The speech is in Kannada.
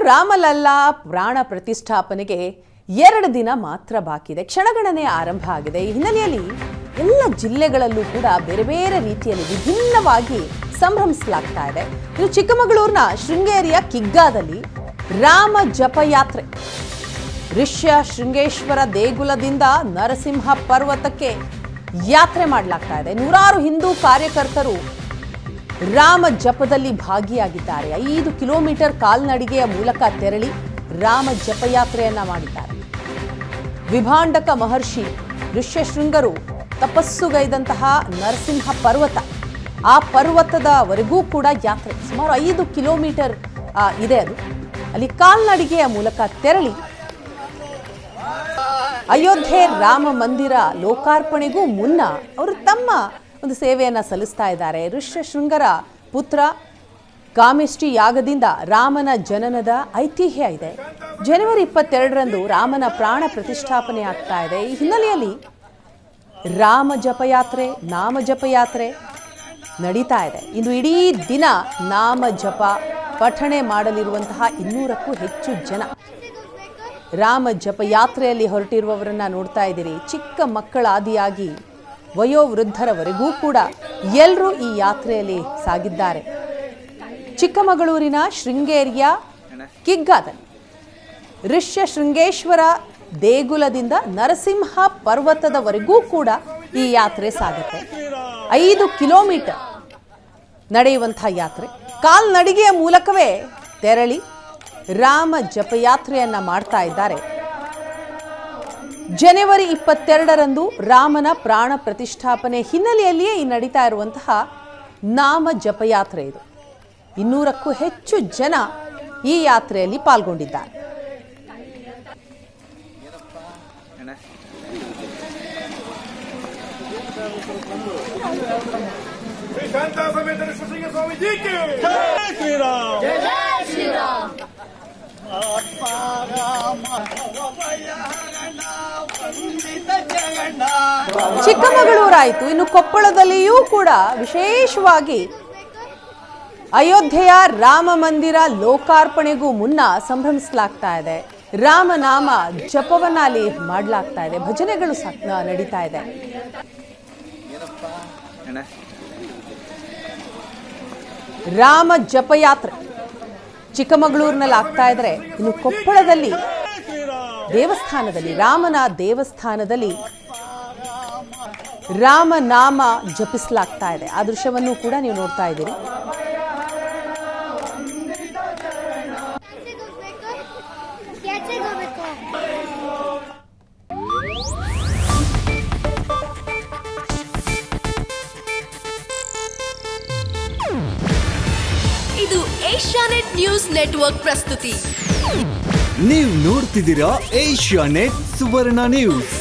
ರಾಮಲಲ್ಲಾ ಪ್ರಾಣ ಪ್ರತಿಷ್ಠಾಪನೆಗೆ 2 ದಿನ ಮಾತ್ರ ಬಾಕಿ ಇದೆ. ಕ್ಷಣಗಣನೆ ಆರಂಭ ಆಗಿದೆ. ಈ ಹಿನ್ನೆಲೆಯಲ್ಲಿ ಎಲ್ಲ ಜಿಲ್ಲೆಗಳಲ್ಲೂ ಕೂಡ ಬೇರೆ ಬೇರೆ ರೀತಿಯಲ್ಲಿ ವಿಭಿನ್ನವಾಗಿ ಸಂಭ್ರಮಿಸಲಾಗ್ತಾ ಇದೆ. ಇದು ಚಿಕ್ಕಮಗಳೂರಿನ ಶೃಂಗೇರಿಯ ಕಿಗ್ಗಾದಲ್ಲಿ ರಾಮ ಜಪಯಾತ್ರೆ ಋಷ್ಯ ಶೃಂಗೇಶ್ವರ ದೇಗುಲದಿಂದ ನರಸಿಂಹ ಪರ್ವತಕ್ಕೆ ಯಾತ್ರೆ ಮಾಡಲಾಗ್ತಾ ಇದೆ. ನೂರಾರು ಹಿಂದೂ ಕಾರ್ಯಕರ್ತರು ರಾಮ ಜಪದಲ್ಲಿ ಭಾಗಿಯಾಗಿದ್ದಾರೆ. 5 ಕಿಲೋಮೀಟರ್ ಕಾಲ್ನಡಿಗೆಯ ಮೂಲಕ ತೆರಳಿ ರಾಮ ಜಪಯಾತ್ರೆಯನ್ನ ಮಾಡಿದ್ದಾರೆ. ವಿಭಾಂಡಕ ಮಹರ್ಷಿ ಋಷ್ಯಶೃಂಗರು ತಪಸ್ಸುಗೈದಂತಹ ನರಸಿಂಹ ಪರ್ವತ, ಆ ಪರ್ವತದವರೆಗೂ ಕೂಡ ಯಾತ್ರೆ ಸುಮಾರು 5 ಕಿಲೋಮೀಟರ್ ಇದೆ. ಅದು ಅಲ್ಲಿ ಕಾಲ್ನಡಿಗೆಯ ಮೂಲಕ ತೆರಳಿ ಅಯೋಧ್ಯೆ ರಾಮ ಮಂದಿರ ಲೋಕಾರ್ಪಣೆಗೂ ಮುನ್ನ ಅವರು ತಮ್ಮ ಒಂದು ಸೇವೆಯನ್ನು ಸಲ್ಲಿಸ್ತಾ ಇದ್ದಾರೆ. ಋಷ್ಯಶೃಂಗರ ಪುತ್ರ ಕಾಮಿಷ್ಟಿ ಯಾಗದಿಂದ ರಾಮನ ಜನನದ ಐತಿಹ್ಯ ಇದೆ. ಜನವರಿ 22ರಂದು ರಾಮನ ಪ್ರಾಣ ಪ್ರತಿಷ್ಠಾಪನೆ ಆಗ್ತಾ ಇದೆ. ಈ ಹಿನ್ನೆಲೆಯಲ್ಲಿ ರಾಮ ಜಪಯಾತ್ರೆ, ನಾಮ ಜಪಯಾತ್ರೆ ನಡೀತಾ ಇದೆ. ಇಂದು ಇಡೀ ದಿನ ನಾಮ ಜಪ ಪಠಣೆ ಮಾಡಲಿರುವಂತಹ 200ಕ್ಕೂ ಹೆಚ್ಚು ಜನ ರಾಮ ಜಪಯಾತ್ರೆಯಲ್ಲಿ ಹೊರಟಿರುವವರನ್ನ ನೋಡ್ತಾ ಇದ್ದೀರಿ. ಚಿಕ್ಕ ಮಕ್ಕಳಾದಿಯಾಗಿ ವಯೋವೃದ್ಧರವರೆಗೂ ಕೂಡ ಎಲ್ಲರೂ ಈ ಯಾತ್ರೆಯಲ್ಲಿ ಸಾಗಿದ್ದಾರೆ. ಚಿಕ್ಕಮಗಳೂರಿನ ಶೃಂಗೇರಿಯ ಕಿಗ್ಗಾದಲ್ಲಿ ಋಷ್ಯ ಶೃಂಗೇಶ್ವರ ದೇಗುಲದಿಂದ ನರಸಿಂಹ ಪರ್ವತದವರೆಗೂ ಕೂಡ ಈ ಯಾತ್ರೆ ಸಾಗುತ್ತೆ. 5 ಕಿಲೋಮೀಟರ್ ನಡೆಯುವಂತಹ ಯಾತ್ರೆ ಕಾಲ್ನಡಿಗೆಯ ಮೂಲಕವೇ ತೆರಳಿ ರಾಮ ಜಪಯಾತ್ರೆಯನ್ನ ಮಾಡ್ತಾ ಇದ್ದಾರೆ. ಜನವರಿ 22ರಂದು ರಾಮನ ಪ್ರಾಣ ಪ್ರತಿಷ್ಠಾಪನೆ ಹಿನ್ನೆಲೆಯಲ್ಲಿಯೇ ಈ ನಡೀತಾ ಇರುವಂತಹ ನಾಮ ಜಪಯಾತ್ರೆ ಇದು. 200ಕ್ಕೂ ಹೆಚ್ಚು ಜನ ಈ ಯಾತ್ರೆಯಲ್ಲಿ ಪಾಲ್ಗೊಂಡಿದ್ದಾರೆ. ಚಿಕ್ಕಮಗಳೂರಾಯಿತು, ಇನ್ನು ಕೊಪ್ಪಳದಲ್ಲಿಯೂ ಕೂಡ ವಿಶೇಷವಾಗಿ ಅಯೋಧ್ಯೆಯ ರಾಮ ಮಂದಿರ ಲೋಕಾರ್ಪಣೆಗೂ ಮುನ್ನ ಸಂಭ್ರಮಿಸಲಾಗ್ತಾ ಇದೆ. ರಾಮನಾಮ ಜಪವನ್ನ ಅಲ್ಲಿ ಮಾಡಲಾಗ್ತಾ ಇದೆ. ಭಜನೆಗಳು ನಡೀತಾ ಇದೆ. ರಾಮ ಜಪಯಾತ್ರೆ ಚಿಕ್ಕಮಗಳೂರಿನಲ್ಲಿ ಆಗ್ತಾ ಇದ್ರೆ, ಇನ್ನು ಕೊಪ್ಪಳದಲ್ಲಿ ದೇವಸ್ಥಾನದಲ್ಲಿ ರಾಮನ ದೇವಸ್ಥಾನದಲ್ಲಿ ರಾಮನಾಮ ಜಪಿಸಲಾಗ್ತಾ ಇದೆ. ಆ ದೃಶ್ಯವನ್ನು ಕೂಡ ನೀವು ನೋಡ್ತಾ ಇದ್ದೀರಿ. ಇದು ಏಷ್ಯಾನೆಟ್ ನ್ಯೂಸ್ ನೆಟ್ವರ್ಕ್ ಪ್ರಸ್ತುತಿ. ನೀವು ನೋಡ್ತಿದ್ದೀರಾ ಏಷ್ಯಾನೆಟ್ ಸುವರ್ಣ ನ್ಯೂಸ್.